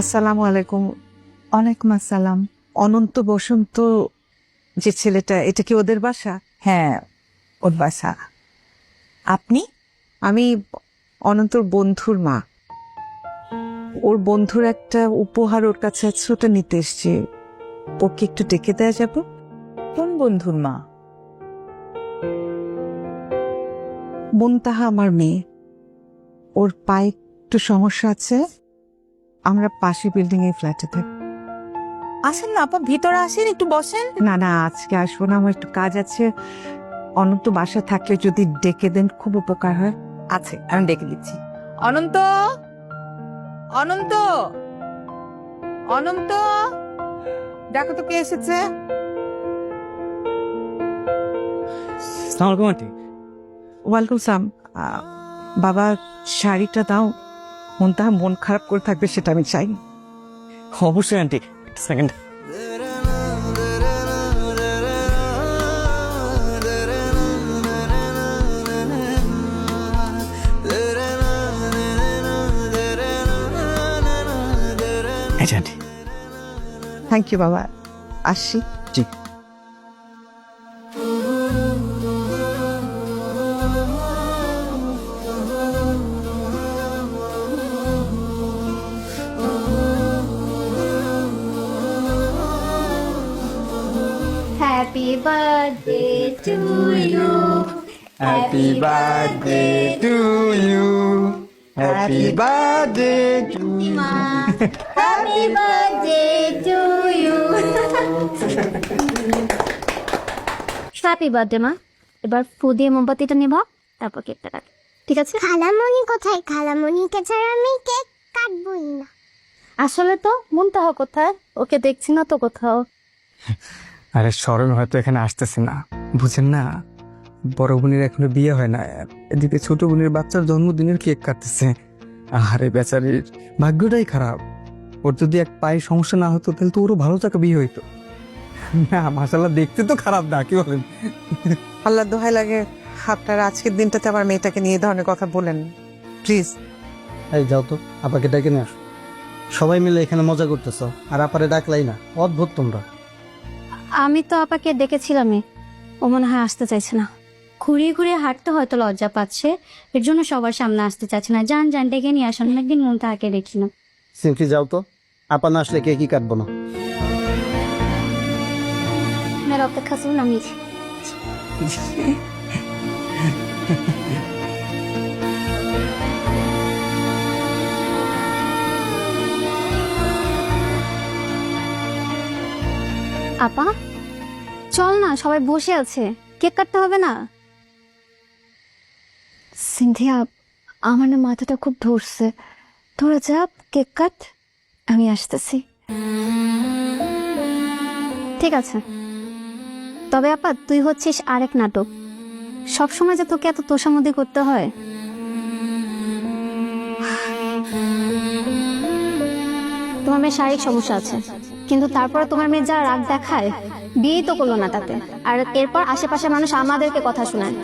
আসসালামু আলাইকুম। ওয়ালাইকুম আসসালাম। অনন্ত বসন্ত যে ছেলেটা, এটা কি ওদের বাসা? হ্যাঁ, ওর বাসা। আপনি? আমি অনন্তর বন্ধুর মা। ওর বন্ধুর একটা উপহার ওর কাছে আছে, ওটা নিতে এসছি। ওকে একটু ডেকে দেওয়া যাবে? কোন বন্ধুর মা? মুনতাহা আমার মেয়ে। ওর পায়ে একটু সমস্যা আছে। আমরা পাশে বিল্ডিং এর ফ্ল্যাটে থাকি। আসেন না আপা, ভিতরে আসেন, একটু বসেন। না না, আজকে আসবো না, আমার একটু কাজ আছে। অনন্ত বাসা থাকলে যদি ডেকে দেন খুব উপকার হয়। আছে, আমি ডেকে দিচ্ছি। অনন্ত, অনন্ত, অনন্ত, দেখো তো কে এসেছে। আসসালামু আলাইকুম আন্টি। ওয়ালাইকুম সালাম। বাবা, শাড়িটা দাও। মুনতাহা মন খারাপ করে থাকবে, সেটা আমি চাই। অবশ্যই aunty, second. Aunty, thank you বাবা, আসছি। জি। Happy birthday to you. Happy birthday to you. Happy birthday to you. Happy birthday to you. Happy birthday মা। এবার ফু দিয়ে মোমবাতিটা নিভা, তারপর কেকটা কাট, ঠিক আছে? খালামণি কোথায়? খালামণিকে ছাড়া আমি কেক কাটবই না। আসলে তো মুনতাহা কোথায়, ওকে দেখছি না তো কোথাও। আরে স্মরণ হয়তো এখানে আসতেছে না, বুঝেন না, বড় বোনের এখনো বিয়ে হয় না, এদিকে ছোট বোনের বাচ্চার জন্মদিনের কেক কাটতেছে। আরে বেচারির ভাগ্যটাই খারাপ। ওর যদি এক পায়ে সমস্যা না হতো তাহলে তো ওরও ভালো টাকা বিয়ে হইতো। না মাশাআল্লাহ, দেখতে তো খারাপ না, কি বলেন? আল্লাহ দোহাই লাগে, আপনারা আজকের দিনটাতে আমার মেয়েটাকে নিয়ে এই ধরনের কথা বলেন প্লিজ। এই যাও তো, আপাকে ডেকে নিয়ে আসো। সবাই মিলে এখানে মজা করতেছো আর আপারে ডাকলাই না, অদ্ভুত তোমরা। আমি তো আপাকে ডেকেছিলামই, ও মনে হয় আসতে চাইছে না। ঘুরিয়ে ঘুরিয়ে হাঁটতে হয়তো লজ্জা পাচ্ছে, এর জন্য সবার সামনে আসতে চাইছে না। যান যান, ডেকে নিয়ে আসুন, অনেকদিন মুনতাহাকে দেখি না। সিম্পলি যাও তো, আপা না আসলে কেকই কাটবো না। মেয়ের অপেক্ষা শুনুন, আমি আপা চল না, সবাই বসে আছে, কেক কাটতে হবে না? সিনথিয়া, আমার না মাথাটা খুব ধরছে, তোরা যা কেক কাট, আমি আসতেছি। ঠিক আছে, তবে আপা তুই হচ্ছিস আরেক নাটক, সবসময় যে তোকে এত তোষামদি করতে হয়। তোমার মেয়ের শারীরিক সমস্যা আছে, কিন্তু তারপরে তোমার মেয়ে যা রাগ দেখায়, বিয়েই তো করলো না তাতে, আর এরপর আশেপাশে মানুষ আমাদেরকে কথা শোনায়।